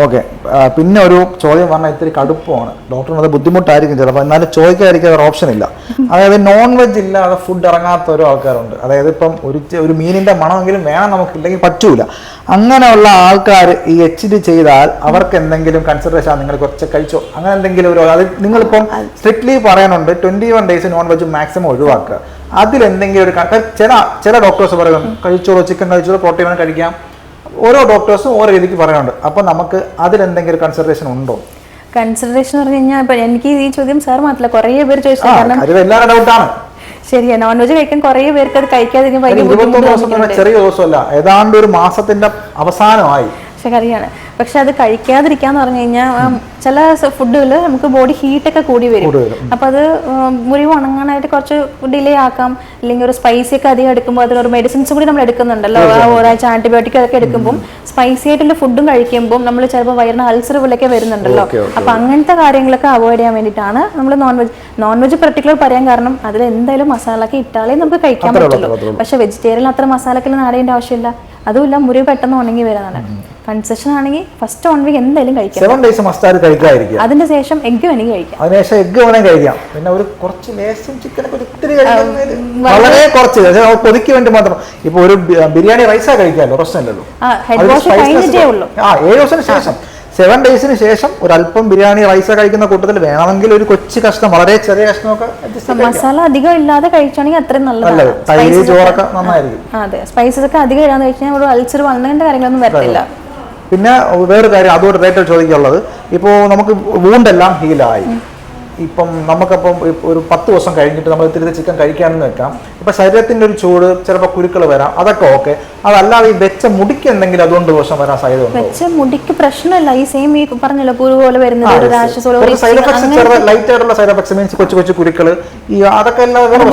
Okay. പിന്നെ ഒരു ചോദ്യം പറഞ്ഞാൽ ഇത്തിരി കടുപ്പമാണ്, ഡോക്ടറിന് അത് ബുദ്ധിമുട്ടായിരിക്കും ചിലപ്പോൾ, എന്നാലും ചോദിക്കാതിരിക്കാൻ ഒരു ഓപ്ഷൻ ഇല്ല. അതായത് നോൺ വെജ് ഇല്ലാതെ ഫുഡ് ഇറങ്ങാത്ത ഓരോ ആൾക്കാരുണ്ട്. അതായത് ഇപ്പം ഒരു മീനിന്റെ മണമെങ്കിലും വേണം നമുക്കില്ലെങ്കിൽ പറ്റൂല. അങ്ങനെയുള്ള ആൾക്കാർ ഈ HD ചെയ്താൽ അവർക്ക് എന്തെങ്കിലും കൺസിഡറേഷൻ, നിങ്ങൾ കുറച്ച് കഴിച്ചോ അങ്ങനെ എന്തെങ്കിലും ഒരു, അത് നിങ്ങളിപ്പം സ്ട്രിക്ട്ലി പറയാനുണ്ട് 21 days നോൺ വെജ് മാക്സിമം ഒഴിവാക്കുക. അതിലെന്തെങ്കിലും ഒരു ചില ഡോക്ടേഴ്സ് പറയുന്നു കഴിച്ചോളൂ, ചിക്കൻ കഴിച്ചോളൂ, പ്രോട്ടീൻ കഴിക്കാം. ഓരോ ഡോക്ടേഴ്സും ഓരോ രീതിക്ക് പറയാനുണ്ട്. അപ്പൊ നമുക്ക് അതിലെന്തെങ്കിലും കൺസിഡറേഷൻ ഉണ്ടോ? കൺസിഡറേഷൻ പറഞ്ഞു കഴിഞ്ഞാൽ ഇപ്പൊ എനിക്ക് ഈ ചോദ്യം സാർ മാത്രമല്ല കുറേ പേര് ചോദിച്ചു. കാരണം എല്ലാവരുടെ ഡൗട്ടാണ്. ശരിയാ, നോൺ വെജ് കഴിക്കാൻ കുറേ പേർക്ക് അത് കഴിക്കാതിരിക്കും. 21 ദിവസം ചെറിയ ദിവസമല്ല, ഏതാണ്ട് ഒരു മാസത്തിന്റെ അവസാനമായി. ശരിയാണ്. പക്ഷെ അത് കഴിക്കാതിരിക്കാന്ന് പറഞ്ഞു കഴിഞ്ഞാൽ ചില ഫുഡുകൾ നമുക്ക് ബോഡി ഹീറ്റൊക്കെ കൂടി വരും. അപ്പൊ അത് മുറിവ് ഉണങ്ങാനായിട്ട് കുറച്ച് ഡിലേ ആക്കാം. അല്ലെങ്കിൽ ഒരു സ്പൈസി ഒക്കെ അധികം എടുക്കുമ്പോൾ അതിലൊരു മെഡിസിൻസ് കൂടി നമ്മൾ എടുക്കുന്നുണ്ടല്ലോ, ഒരാഴ്ച ആന്റിബയോട്ടിക് ഒക്കെ എടുക്കുമ്പോൾ സ്പൈസി ആയിട്ടുള്ള ഫുഡും കഴിക്കുമ്പോൾ നമ്മൾ ചിലപ്പോൾ വയറിന് അൾസർ പോലെയൊക്കെ വരുന്നുണ്ടല്ലോ. അപ്പൊ അങ്ങനത്തെ കാര്യങ്ങളൊക്കെ അവോയ്ഡ് ചെയ്യാൻ വേണ്ടിയിട്ടാണ് നമ്മൾ നോൺ വെജ് പെർട്ടിക്കുലർ പറയാൻ കാരണം അതിൽ എന്തായാലും മസാലയൊക്കെ ഇട്ടാലേ നമുക്ക് കഴിക്കാൻ പറ്റുള്ളൂ. പക്ഷെ വെജിറ്റേറിയൻ അത്ര മസാലയൊക്കെ ആടേണ്ട ആവശ്യമില്ല. അതുമില്ല, മുറിവ് പെട്ടെന്ന് ഉണങ്ങി വരുന്നതാണ്. കൺസെഷൻ ആണെങ്കിൽ ഫസ്റ്റ് 1 week എന്തായാലും കഴിക്കാം. 7 days മസ്റ്റാർഡ് കഴിക്കാതിരിക്കുക. അതിന് ശേഷം എഗ് വേണമെങ്കിൽ കഴിക്കാം. അതിനുശേഷം എഗ് വേണമെങ്കിൽ കഴിക്കാം. പിന്നെ ഒരു കുറച്ച് ലേശം ചിക്കനൊക്കെ ഒത്തിരി വളരെ കുറച്ച് കൊതിക്ക് വേണ്ടി മാത്രം. ഇപ്പൊ ഒരു ബിരിയാണി റൈസാ കഴിക്കാമല്ലോ, പ്രശ്നമില്ലല്ലോ. 7 ദിവസത്തിന് ശേഷം 7 days ശേഷം ഒരല്പം ബിരിയാണി റൈസ് കഴിക്കുന്ന കൂട്ടത്തിൽ വേണമെങ്കിൽ ഒരു കൊച്ചു കഷ്ണം, വളരെ ചെറിയ കഷ്ണമൊക്കെ മസാല അധികം ഇല്ലാതെ കഴിച്ചാണെങ്കിൽ അത്രയും നല്ലത്. തൈര് ചോറൊക്കെ നന്നായിരിക്കും. അതെ, സ്പൈസസ് ഒക്കെ അധികം ഇടാന്ന് കഴിച്ചാൽ ഒരു അൾസർ വന്നതിന്റെ കാര്യങ്ങളൊന്നും വരത്തില്ല. പിന്നെ വേറൊരു കാര്യം അതോട് റിലേറ്റഡ് ചോദിക്കാനുള്ളത്, ഇപ്പോൾ നമുക്ക് വൂണ്ടെല്ലാം ഹീലായി, ഇപ്പം നമുക്കപ്പം ഒരു 10 ദിവസം കഴിഞ്ഞിട്ട് നമ്മൾ തിരിച്ച് ചിക്കൻ കഴിക്കാമെന്ന് വെക്കാം. ഇപ്പം ശരീരത്തിൻ്റെ ഒരു ചൂട്, ചിലപ്പോൾ കുരുക്കൾ വരാം, അതൊക്കെ ഓക്കെ. അതല്ലാതെ ഈ വെച്ച മുടിക്ക് എന്തെങ്കിലും അതുകൊണ്ട് ദോഷം വരാൻ സാധ്യത ഉണ്ടോ? വെച്ച മുടിക്ക് പ്രശ്നമല്ല, ഈ സെയിം ഈ പറഞ്ഞല്ലോ കുരു പോലെ വരുന്നത്, സൈഡ് എഫക്ട്സ് ലൈറ്റ് ആയിട്ടുള്ള സൈഡ് എഫക്ട്സ് മീൻസ് കൊച്ചു കൊച്ചു കുരുക്കൾ, ഈ അതൊക്കെ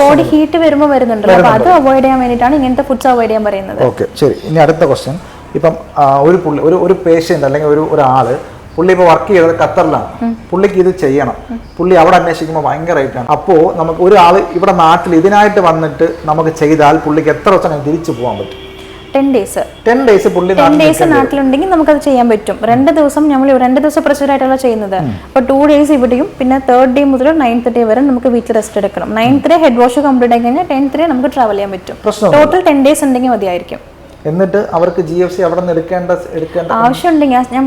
ബോഡി ഹീറ്റ് വരുമ്പോൾ വരുന്നുണ്ടല്ലോ. അപ്പൊ അത് അവോയ്ഡ് ചെയ്യാൻ വേണ്ടിയിട്ടാണ് ഇങ്ങനത്തെ ഫുഡ്സ് അവോയ്ഡ് ചെയ്യാൻ പറയുന്നത്. ഓക്കെ, ശരി. ഇനി അടുത്ത ക്വസ്റ്റ്യൻ. ഇപ്പം ഒരു പേഷ്യൻ്റ് അല്ലെങ്കിൽ ഒരാള് പുള്ളി ഇപ്പോൾ വർക്ക് ചെയ്തത് ഖത്തറിലാണ്, പുള്ളിക്ക് ഇത് ചെയ്യണം, പുള്ളി അവിടെ അന്വേഷിക്കുമ്പോൾ ഭയങ്കര റേറ്റാണ്. അപ്പോൾ നമുക്ക് ഒരാൾ ഇവിടെ നാട്ടിൽ ഇതിനായിട്ട് വന്നിട്ട് നമുക്ക് ചെയ്താൽ പുള്ളിക്ക് എത്ര ദിവസം തിരിച്ചു പോകാൻ പറ്റും? 10 days. 10 days പുള്ളി 10 days നാട്ടിലുണ്ടെങ്കിൽ നമുക്കത് ചെയ്യാൻ പറ്റും. 2 ദിവസം നമ്മൾ 2 ദിവസം പ്രൊസീജർ ആയിട്ടുള്ള ചെയ്യുന്നത്. അപ്പോൾ 2 days ഇവിടെയും പിന്നെ 3rd day മുതൽ 9th day വരെ നമുക്ക് വീട്ടിൽ റെസ്റ്റ് എടുക്കണം. 9th day head wash complete ആയി കഴിഞ്ഞാൽ 10th day നമുക്ക് ട്രാവൽ ചെയ്യാൻ പറ്റും. ടോട്ടൽ 10 days ഉണ്ടെങ്കിൽ മതിയായിരിക്കും. എന്നിട്ട് അവർക്ക് GFC അവിടെ നിന്ന് എടുക്കേണ്ട ആവശ്യമുണ്ടെങ്കിൽ ഞാൻ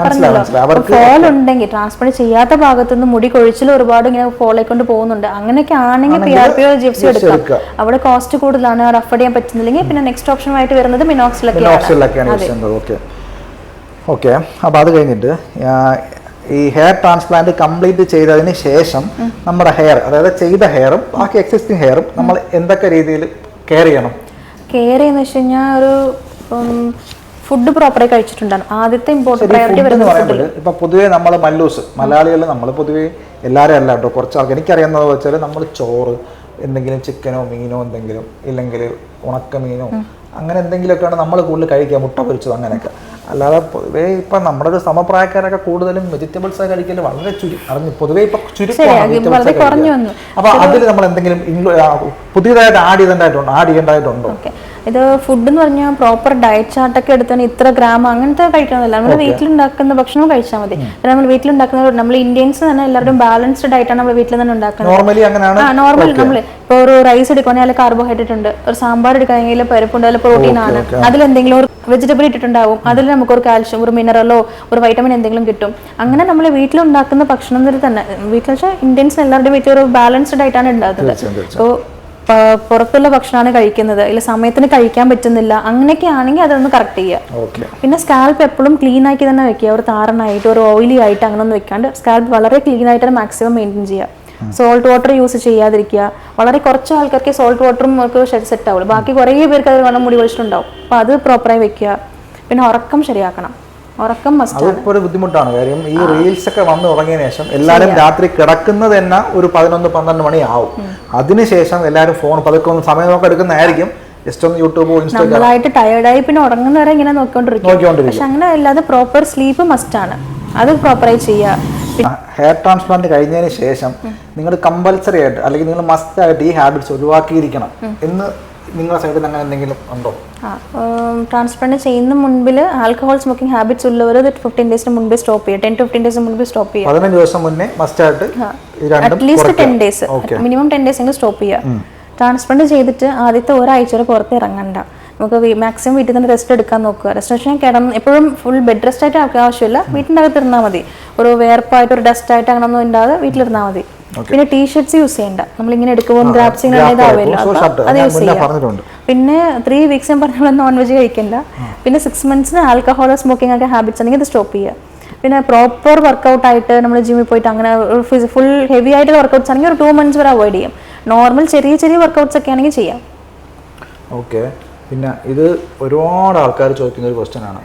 പറഞ്ഞല്ലോ, ഫോൾ ഉണ്ടെങ്കിൽ ട്രാൻസ്പ്ലാന്റ് ചെയ്യാത്ത ഭാഗത്തുനിന്ന് മുടി കൊഴിച്ചിൽ ഒരുപാട് ഇങ്ങനെ ഫോളായിക്കൊണ്ട് പോകുന്നുണ്ട്, അങ്ങനെയൊക്കെ ആണെങ്കിൽ PRP GFC എടുക്കാം. അവിടെ കോസ്റ്റ് കൂടുതലാണ്, അഫോർഡ് ചെയ്യാൻ പറ്റുന്നില്ലെങ്കിൽ പിന്നെ നെക്സ്റ്റ് ഓപ്ഷൻ ആയിട്ട് വരുന്നത് മിനോക്സിലൊക്കെയാണ്. ഓക്കെ. അപ്പൊ അത് കഴിഞ്ഞിട്ട് ഈ ഹെയർ ട്രാൻസ്പ്ലാന്റ് കംപ്ലീറ്റ് ചെയ്തതിന് ശേഷം നമ്മുടെ ഹെയർ, അതായത് ചെയ്ത ഹെയറും ബാക്കി എക്സിസ്റ്റിംഗ് ഹെയറും നമ്മൾ എന്തൊക്കെ രീതിയിൽ കെയർ ചെയ്യണം? കെയർ ചെയ്യുന്ന വെച്ച് കഴിഞ്ഞാൽ ഒരു ഫുഡ് പ്രോപ്പറായി കഴിച്ചിട്ടുണ്ടാകും. ആദ്യത്തെ ഇമ്പോർട്ടൻറ്റ് പ്രയോറിറ്റി വരുന്നത് ഇപ്പം പൊതുവേ നമ്മൾ മലയാളികൾ നമ്മൾ പൊതുവേ എല്ലാവരും അല്ല കേട്ടോ, കുറച്ച് ആൾക്ക് എനിക്കറിയാവുന്നത് വെച്ചാൽ നമ്മൾ ചോറ്, എന്തെങ്കിലും ചിക്കനോ മീനോ എന്തെങ്കിലും, ഇല്ലെങ്കിൽ ഉണക്കമീനോ അങ്ങനെ എന്തെങ്കിലുമൊക്കെയാണ് നമ്മൾ കൂടുതൽ കഴിക്കുക, മുട്ട പൊരിച്ചത് അങ്ങനെയൊക്കെ. അല്ലാതെ പൊതുവേ ഇപ്പം നമ്മുടെ ഒരു സമപ്രായക്കാരൊക്കെ കൂടുതലും വെജിറ്റബിൾസ് കഴിക്കൽ വളരെ പൊതുവേ ഇപ്പം ചുരുക്കമാണ്. അപ്പൊ അതിൽ നമ്മൾ എന്തെങ്കിലും പുതിയതായിട്ട് ആഡ് ചെയ്യേണ്ടതായിട്ടുണ്ടോ? ഇത് ഫുഡ് എന്ന് പറഞ്ഞാൽ പ്രോപ്പർ ഡയറ്റ് ചാർട്ടൊക്കെ എടുത്താൽ ഇത്ര ഗ്രാം അങ്ങനത്തെ കഴിക്കണമെന്നില്ല. നമ്മൾ വീട്ടിലുണ്ടാക്കുന്ന ഭക്ഷണം കഴിച്ചാൽ മതി. നമ്മൾ വീട്ടിലുണ്ടാക്കുന്ന നമ്മൾ ഇന്ത്യൻസ് തന്നെ എല്ലാവരും ബാലൻസ്ഡ് ഡയറ്റാണ് നമ്മൾ വീട്ടിൽ തന്നെ ഉണ്ടാക്കുന്നത്. നോർമൽ നമ്മൾ ഇപ്പോൾ ഒരു റൈസ് എടുക്കുകയാണെങ്കിൽ അതിൽ കാർബോഹൈഡ്രേറ്റ് ഉണ്ട്, ഒരു സാമ്പാർ എടുക്കുകയാണെങ്കിൽ പരിപ്പുണ്ട്, അതിൽ പ്രോട്ടീൻ ആണ്, അതിലെന്തെങ്കിലും ഒരു വെജിറ്റബിൾ ഇട്ടിട്ടുണ്ടാവും, അതിൽ നമുക്ക് ഒരു കാൽഷ്യം, ഒരു മിനറലോ ഒരു വൈറ്റമിൻ എന്തെങ്കിലും കിട്ടും. അങ്ങനെ നമ്മൾ വീട്ടിലുണ്ടാക്കുന്ന ഭക്ഷണത്തിൽ തന്നെ, വീട്ടിൽ വെച്ചാൽ ഇന്ത്യൻസ് എല്ലാവരുടെയും വീട്ടിൽ ഒരു ബാലൻസ്ഡ് ഡയറ്റാണ് ഉണ്ടാക്കുന്നത്. അപ്പോൾ പുറത്തുള്ള ഭക്ഷണമാണ് കഴിക്കുന്നത്, ഇല്ല സമയത്തിന് കഴിക്കാൻ പറ്റുന്നില്ല, അങ്ങനെയൊക്കെ ആണെങ്കിൽ അതൊന്ന് കറക്റ്റ് ചെയ്യുക. പിന്നെ സ്കാൽപ്പ് എപ്പോഴും ക്ലീൻ ആക്കി തന്നെ വെക്കുക, ഒരു താരനായിട്ട് ഒരു ഓയിലി ആയിട്ട് അങ്ങനെ ഒന്നും വെക്കാണ്ട് സ്കാൽപ്പ് വളരെ ക്ലീൻ ആയിട്ട് മാക്സിമം മെയിൻറ്റെയിൻ ചെയ്യുക. സോൾട്ട് വാട്ടർ യൂസ് ചെയ്യാതിരിക്കുക. വളരെ കുറച്ച് ആൾക്കാർക്ക് സോൾട്ട് വാട്ടറും ഒക്കെ സെറ്റ് ആവുള്ളൂ, ബാക്കി കുറേ പേർക്ക് അത് വെള്ളം മുടി ഒഴിച്ചിട്ടുണ്ടാവും. അപ്പോൾ അത് പ്രോപ്പറായി വെക്കുക. പിന്നെ ഉറക്കം ശരിയാക്കണം. ഉറക്കം ഒരു ബുദ്ധിമുട്ടാണ്. കാര്യം ഈ റീൽസ് ഒക്കെ വന്നു തുടങ്ങിയതിനു ശേഷം എല്ലാവരും രാത്രി കിടക്കുന്നത് തന്നെ ഒരു 11-12 മണി ആവും. അതിനുശേഷം എല്ലാവരും ഫോൺ പതുക്കെ ഒന്ന് സമയം നോക്കി എടുക്കുന്നതായിരിക്കും. ജസ്റ്റ് ഒന്ന് യൂട്യൂബ്, നമ്മളായിട്ട് ടയർഡായി പിന്നെ ഉറങ്ങുന്നവരെ ഇങ്ങനെ നോക്കിക്കൊണ്ടിരിക്കും. പക്ഷെ അങ്ങനെ അല്ലാതെ പ്രോപ്പർ സ്ലീപ്പ് മസ്റ്റ് ആണ്, അത് പ്രോപ്പറായി ചെയ്യുക. ഹെയർ ട്രാൻസ്പ്ലാന്റ് കഴിഞ്ഞതിന് ശേഷം നിങ്ങൾ കമ്പൽസറി ആയിട്ട് അല്ലെങ്കിൽ നിങ്ങൾ മസ്റ്റ് ആയിട്ട് ഈ ഹാബിറ്റ്സ് ഒഴിവാക്കിയിരിക്കണം എന്ന് നിങ്ങളുടെ സൈഡിൽ നിന്ന് അങ്ങനെ എന്തെങ്കിലും ഉണ്ടോ? ട്രാൻസ്പ്ലാന്റ് ചെയ്യുന്ന മുൻപിൽ ആൽക്കഹോൾ സ്മോക്കിംഗ് ഹാബിറ്റ്സ് ഉള്ളവർ 15 ഡേയ്സിന് മുൻപേ സ്റ്റോപ്പ് ചെയ്യുക. 10 to 15 ഡേയ്സിന് മുൻപേ സ്റ്റോപ്പ് ചെയ്യുക. 15 ദിവസം മുന്നേ മസ്റ്റ് ആയിട്ട് അറ്റ്ലീസ്റ്റ് 10 ഡേയ്സ്, മിനിമം 10 ഡേയ്സ് എങ്കിലും സ്റ്റോപ്പ് ചെയ്യുക. ട്രാൻസ്പ്ലാന്റ് ചെയ്തിട്ട് ആദ്യത്തെ ഒരാഴ്ച വരെ പുറത്ത് ഇറങ്ങണ്ട. നമുക്ക് മാക്സിമം വീട്ടിൽ തന്നെ റെസ്റ്റ് എടുക്കാൻ നോക്കുക. റെസ്റ്റ് കിടന്ന് എപ്പോഴും ഫുൾ ബെഡ് റെസ്റ്റ് ആയിട്ട് ആവശ്യമില്ല, വീട്ടിൻ്റെ അകത്ത് ഇരുന്നാൽ മതി. ഒരു വേർപ്പായിട്ട് ഒരു ഡസ്റ്റ് ആയിട്ട് അങ്ങനെ ഒന്നും ഇണ്ടാതെ വീട്ടിലിരുന്നാൽ മതി. പിന്നെ ടീഷർട്ട്സ് യൂസ് ചെയ്യണ്ട. നമ്മളിങ്ങനെ എടുക്കുമ്പോൾ ഗ്രാപ്സിങ് ഇതാവില്ല, അത് യൂസ് ചെയ്യാം. പിന്നെ 3 വീക്സ് ഞാൻ പറഞ്ഞ നോൺ വെജ് കഴിക്കണ്ട. പിന്നെ 6 months ആൽക്കഹോൾ സ്മോക്കിംഗ് ഒക്കെ ഹാബിറ്റ്സ് ഉണ്ടെങ്കിൽ അത് സ്റ്റോപ്പ് ചെയ്യുക. പിന്നെ പ്രോപ്പർ വർക്കൗട്ട് ആയിട്ട് നമ്മൾ ജിമ്മിൽ പോയിട്ട് അങ്ങനെ ഫുൾ ഹെവി ആയിട്ടുള്ള വർക്കൗട്ട്സ് ആണെങ്കിൽ ഒരു 2 months വരെ അവോയ്ഡ് ചെയ്യും. നോർമൽ ചെറിയ ചെറിയ വർക്കൗട്ട്സ് ഒക്കെ ആണെങ്കിൽ ചെയ്യാം. ഓക്കെ. പിന്നെ ഇത് ഒരുപാട് ആൾക്കാർ ചോദിക്കുന്ന ഒരു ക്വസ്റ്റ്യൻ ആണ്.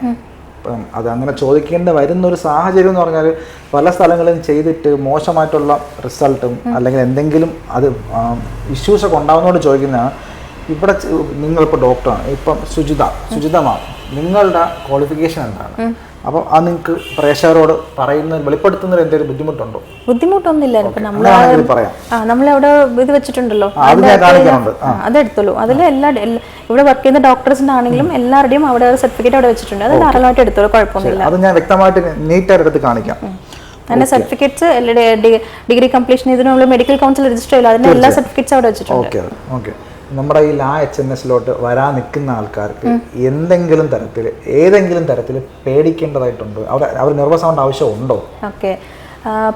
അപ്പം അത് അങ്ങനെ ചോദിക്കേണ്ടി വരുന്നൊരു സാഹചര്യം എന്ന് പറഞ്ഞാൽ പല സ്ഥലങ്ങളും ചെയ്തിട്ട് മോശമായിട്ടുള്ള റിസൾട്ടും അല്ലെങ്കിൽ എന്തെങ്കിലും അത് ഇഷ്യൂസൊക്കെ ഉണ്ടാകുന്നതുകൊണ്ട് ചോദിക്കുന്നതാണ്. ഇവിടെ നിങ്ങളിപ്പോൾ ഡോക്ടറാണ്, ഇപ്പം സുജിത മാം, നിങ്ങളുടെ ക്വാളിഫിക്കേഷൻ എന്താണ്? അപ്പം അത് നിങ്ങൾക്ക് പ്രേക്ഷകരോട് പറയുന്ന വെളിപ്പെടുത്തുന്നതിൽ എന്തെങ്കിലും ബുദ്ധിമുട്ടുണ്ടോ? ബുദ്ധിമുട്ടൊന്നുമില്ല. ഇപ്പം നമ്മളവിടെ ഇത് വെച്ചിട്ടുണ്ടല്ലോ, അതെടുത്തോളൂ. അതിൽ ഇവിടെ വർക്ക് ചെയ്യുന്ന ഡോക്ടേഴ്സിന്റെ ആണെങ്കിലും എല്ലാവരുടെയും അവിടെ സർട്ടിഫിക്കറ്റ് അവിടെ വെച്ചിട്ടുണ്ട്. അത് ധാരാളമായിട്ട് എടുത്തോളൂ, കുഴപ്പമൊന്നുമില്ല. അത് ഞാൻ വ്യക്തമായിട്ട് നീറ്റായിട്ട് എടുത്ത് കാണിക്കാം. അതിന്റെ സർട്ടിഫിക്കറ്റ്സ് ഡിഗ്രി കംപ്ലീഷൻ ഇതിനുള്ള മെഡിക്കൽ കൗൺസിൽ രജിസ്റ്റർ ചെയ്യില്ല, അതിന്റെ എല്ലാ സർട്ടിഫിക്കറ്റ്സ് അവിടെ വെച്ചിട്ടുണ്ട്. Okay okay. നമ്മുടെ ഈ HNS വരാൻ നിൽക്കുന്ന ആൾക്കാർക്ക് ഏതെങ്കിലും തരത്തിൽ പേടിക്കേണ്ടതായിട്ടുണ്ടോ? അവർ നെർവസ് ആവേണ്ട ആവശ്യമുണ്ടോ? ഓക്കെ,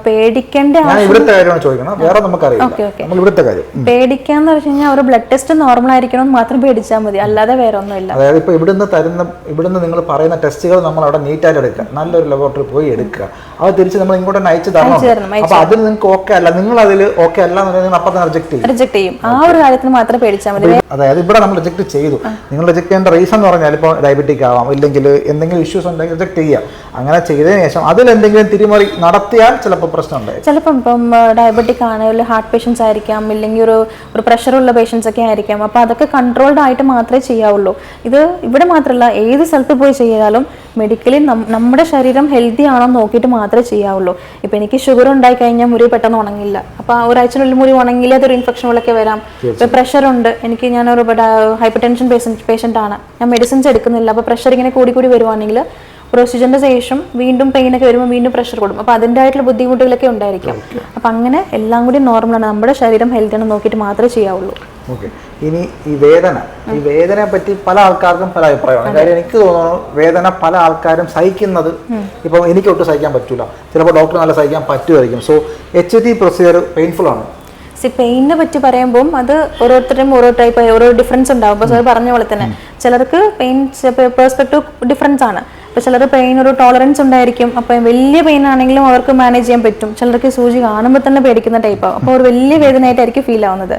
പേടിക്കേണ്ട ഇവിടുത്തെ കാര്യമാണ് ചോദിക്കണം, വേറെ നമുക്കറിയാം. ഇവിടുത്തെ കാര്യം പേടിക്കാന്ന് വെച്ച് കഴിഞ്ഞാൽ അവർ ബ്ലഡ് ടെസ്റ്റ് നോർമൽ ആയിരിക്കണം എന്ന് മാത്രം പേടിച്ചാൽ മതി, അല്ലാതെ വേറെ ഒന്നുമില്ല. അതായത് ഇപ്പൊ ഇവിടുന്ന് നിങ്ങൾ പറയുന്ന ടെസ്റ്റുകൾ നമ്മൾ അവിടെ നീറ്റായിട്ട് എടുക്കുക, നല്ലൊരു ലബോറട്ടറി പോയി എടുക്കുക, അത് തിരിച്ച് നമ്മൾ ഇങ്ങോട്ട് അയച്ചു തരണം. അപ്പൊ അതിൽ നിങ്ങൾക്ക് ഓക്കെ അല്ല, നിങ്ങൾ അതിൽ ഓക്കെ അല്ല എന്ന് അപ്പം റിജക്ട് ചെയ്യും. ആ ഒരു കാര്യത്തിന് മാത്രം പേടിച്ചാൽ മതി. അതായത് ഇവിടെ നമ്മൾ റിജക്ട് ചെയ്തു, നിങ്ങൾ റിജക്ട് ചെയ്യേണ്ട റീസൺ എന്ന് പറഞ്ഞാൽ ഇപ്പോൾ ഡയബറ്റിക് ആവാം, ഇല്ലെങ്കിൽ എന്തെങ്കിലും ഇഷ്യൂസ് ഉണ്ടെങ്കിൽ റിജക്ട് ചെയ്യുക. അങ്ങനെ ചെയ്തതിനു ശേഷം അതിൽ എന്തെങ്കിലും തിരിമറി നടത്തിയാൽ ചിലപ്പോൾ പ്രശ്നമുണ്ട്. ചിലപ്പം ഇപ്പം ഡയബറ്റിക് ആണ്, ഹാർട്ട് പേഷ്യൻസ് ആയിരിക്കാം, ഇല്ലെങ്കിൽ ഒരു പ്രഷറുള്ള പേഷ്യൻസ് ഒക്കെ ആയിരിക്കാം. അപ്പോൾ അതൊക്കെ കൺട്രോൾഡ് ആയിട്ട് മാത്രമേ ചെയ്യാവുള്ളൂ. ഇത് ഇവിടെ മാത്രമല്ല, ഏത് സ്ഥലത്ത് പോയി ചെയ്യാലും മെഡിക്കലി നമ്മുടെ ശരീരം ഹെൽത്തി ആണോ നോക്കിയിട്ട് മാത്രമേ ചെയ്യാവുള്ളൂ. ഇപ്പം എനിക്ക് ഷുഗർ ഉണ്ടായി കഴിഞ്ഞാൽ മുറി പെട്ടെന്ന് ഉണങ്ങില്ല, അപ്പോൾ ഒരാഴ്ചനുള്ളിൽ മുറി ഉണങ്ങില്ല, അതൊരു ഇൻഫെക്ഷനുകളൊക്കെ വരാം. ഇപ്പം പ്രഷറുണ്ട്, ഞാനൊരു ഹൈപ്പർ ടെൻഷൻ പേഷ്യൻ്റ് ആണ്, ഞാൻ മെഡിസിൻസ് എടുക്കുന്നില്ല, അപ്പോൾ പ്രഷർ ഇങ്ങനെ കൂടി വരുവാണെങ്കിൽ പ്രൊസീജിയറിന്റെ ശേഷം വീണ്ടും പെയിൻ ഒക്കെ വരുമ്പോൾ വീണ്ടും പ്രഷർ കൂടും. അപ്പോൾ അതിൻ്റെ ആയിട്ടുള്ള ബുദ്ധിമുട്ടുകളൊക്കെ ഉണ്ടായിരിക്കും. അപ്പം അങ്ങനെ എല്ലാം കൂടി നോർമലാണ്, നമ്മുടെ ശരീരം ഹെൽത്തി ആണ് നോക്കിയിട്ട് മാത്രമേ ചെയ്യാവുള്ളൂ. ഓക്കെ. ഇനി ഈ വേദനയെ പറ്റി പല ആൾക്കാർക്കും പല അഭിപ്രായമാണ്. കാര്യം എനിക്ക് തോന്നുന്നു വേദന പല ആൾക്കാരും സഹിക്കുന്നത് ഇപ്പം എനിക്ക് ഒട്ടും സഹിക്കാൻ പറ്റില്ല, ചിലപ്പോൾ ഡോക്ടർ നല്ല സഹിക്കാൻ പറ്റുമായിരിക്കും. സോ HT പ്രൊസീജിയർ പെയിൻഫുൾ ആണ്. പെയിനെ പറ്റി പറയുമ്പോൾ അത് ഓരോരുത്തരുടെയും ഓരോ ടൈപ്പ് ഓരോ ഡിഫറൻസ് ഉണ്ടാവും. അപ്പോൾ സാർ പറഞ്ഞ പോലെ തന്നെ ചിലർക്ക് പെയിൻ പെർസ്പെക്റ്റീവ് ഡിഫറൻസ് ആണ്. അപ്പോൾ ചിലർ പെയിൻ ഒരു ടോളറൻസ് ഉണ്ടായിരിക്കും, അപ്പം വലിയ പെയിൻ ആണെങ്കിലും അവർക്ക് മാനേജ് ചെയ്യാൻ പറ്റും. ചിലർക്ക് സൂചി കാണുമ്പോൾ തന്നെ പേടിക്കുന്ന ടൈപ്പാവും, അപ്പോൾ ഒരു വലിയ വേദനയായിട്ടായിരിക്കും ഫീൽ ആവുന്നത്.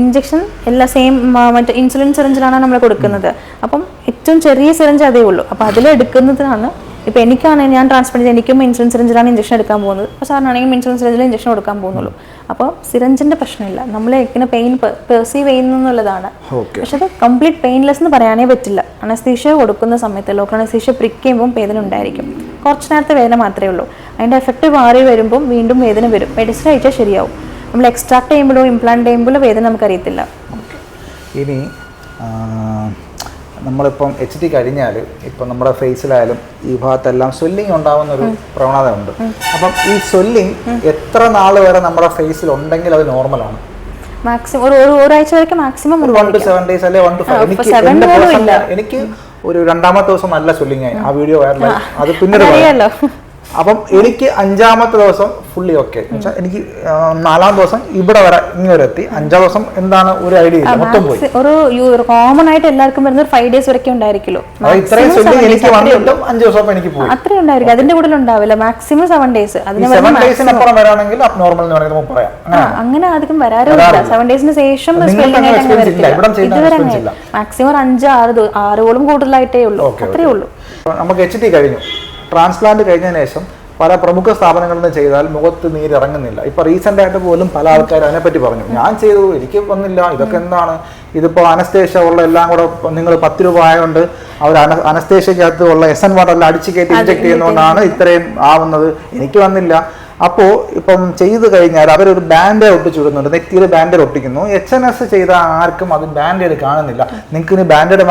ഇഞ്ചക്ഷൻ എല്ലാം സെയിം മറ്റേ ഇൻസുലിൻ സിറിഞ്ചിലാണ് നമ്മൾ കൊടുക്കുന്നത്. അപ്പം ഏറ്റവും ചെറിയ സിറിഞ്ച് അതേ ഉള്ളൂ. അപ്പോൾ അതിലെടുക്കുന്നതിനാണ് ഇപ്പോൾ എനിക്കാണെങ്കിൽ ഞാൻ ട്രാൻസ്പ്ലാന്റ് എനിക്കും ഇൻസുലിൻ സിറിഞ്ചിലാണ് ഇഞ്ചക്ഷൻ എടുക്കാൻ പോകുന്നത്. അപ്പോൾ സാറിനാണെങ്കിൽ ഇൻസുലിൻ സിറിഞ്ചിൽ ഇഞ്ചക്ഷൻ കൊടുക്കാൻ പോകുന്നുള്ളൂ. അപ്പോൾ സിറിഞ്ചിന്റെ പ്രശ്നമില്ല, നമ്മൾ എങ്ങനെ പെയിൻ പെർസീവ് ചെയ്യുന്നു എന്നുള്ളതാണ്. പക്ഷെ അത് കംപ്ലീറ്റ് പെയിൻലെസ് എന്ന് പറയാനേ പറ്റില്ല. അനസ്തീഷ്യ കൊടുക്കുന്ന സമയത്ത് ലോക്കൽ അനസ്തീഷ്യ പ്രിക്ക് ചെയ്യുമ്പോൾ വേദന ഉണ്ടായിരിക്കും, കുറച്ച് നേരത്തെ വേദന മാത്രമേ ഉള്ളൂ. അതിൻ്റെ എഫക്റ്റ് മാറി വരുമ്പം വീണ്ടും വേദന വരും. മെഡിസിൻ കഴിച്ചാൽ ശരിയാവും. നമ്മൾ എക്സ്ട്രാക്ട് ചെയ്യുമ്പോഴോ ഇംപ്ലാന്റ് ചെയ്യുമ്പോഴോ വേദന നമുക്കറിയത്തില്ല. ഇനി നമ്മളിപ്പം HT കഴിഞ്ഞാൽ ഇപ്പം നമ്മുടെ ഫേസിലായാലും ഈ ഭാഗത്തെല്ലാം സ്വെല്ലിങ് ഉണ്ടാകുന്ന ഒരു പ്രവണത ഉണ്ട്. അപ്പം ഈ സ്വെല്ലിങ് എത്ര നാൾ വരെ നമ്മുടെ ഫേസിൽ ഉണ്ടെങ്കിൽ അത് നോർമലാണ്? മാക്സിമം ഒരാഴ്ച വരെ മാക്സിമം 1 to 7 days അല്ലെ 1 to 5. എനിക്ക് ഒരു 2ാമത്തെ ദിവസം നല്ല സ്വെല്ലിങ് ആയി, ആ വീഡിയോ വൈറലായി, അത് പിന്നീട്. അപ്പം എനിക്ക് 5ാമത്തെ ദിവസം ഫുള്ളി ഓക്കെ, എനിക്ക് 4ാം ദിവസം ഇവിടെ വരെ ഇങ്ങനെ എത്തി. 5ാം ദിവസം എന്താണ് ഒരു ഐഡിയ ഇല്ല, മൊത്തം പോയി. ഒരു കോമൺ ആയിട്ട് എല്ലാവർക്കും വരുന്ന 5 days വരെ ഉണ്ടായിരിക്കുമല്ലോ. ഇത്രയും എനിക്ക് വന്നിട്ടും 5 ദിവസം എനിക്ക് പോയി, അത്രയും ഉണ്ടായിരിക്കും. അതിന്റെ കൂടുതൽ ഉണ്ടാവില്ല, മാക്സിമം 7 days. 7 ഡേയ്സിനപ്പുറം വരാണെങ്കിൽ നോർമൽ എന്ന് വേണമെങ്കിൽ നമുക്ക് പറയാം. അങ്ങനെ അധികം വരാറില്ല. 7 ഡേയ്സിന് ശേഷം മാക്സിമം 5-6 കൂടുതലായിട്ടേ ഉള്ളൂ, അത്രേ ഉള്ളൂ. നമുക്ക് HT കഴിഞ്ഞു, ട്രാൻസ്പ്ലാന്റ് കഴിഞ്ഞതിന് ശേഷം പല പ്രമുഖ സ്ഥാപനങ്ങളിൽ നിന്ന് ചെയ്താൽ മുഖത്ത് നീരിറങ്ങുന്നില്ല. ഇപ്പൊ റീസെന്റ് ആയിട്ട് പോലും പല ആൾക്കാരും അതിനെപ്പറ്റി പറഞ്ഞു, ഞാൻ ചെയ്തു എനിക്ക് വന്നില്ല, ഇതൊക്കെ എന്താണ്, ഇതിപ്പോ അനസ്തേഷ്യ ഉള്ള എല്ലാം കൂടെ നിങ്ങൾ 10 രൂപ ആയതുകൊണ്ട് അവർ അനസ്തേഷ്യക്കകത്ത് ഉള്ള SN വാട്ടർ എല്ലാം അടിച്ചു കയറ്റി ഇഞ്ചക്ട് ചെയ്യുന്നതുകൊണ്ടാണ് ഇത്രയും ആവുന്നത്, എനിക്ക് വന്നില്ല. അപ്പോൾ ഇപ്പം ചെയ്ത് കഴിഞ്ഞാൽ അവരൊരു ബാൻഡേഡ് ഒട്ടിച്ചു വിടുന്നുണ്ട്, നെറ്റിയിൽ ബാൻഡേഡ് ഒട്ടിക്കുന്നു. HNS ചെയ്ത ആർക്കും അത് ബാൻഡേഡ് കാണുന്നില്ല. നിങ്ങൾക്ക് ഇനി ബാൻഡേഡ്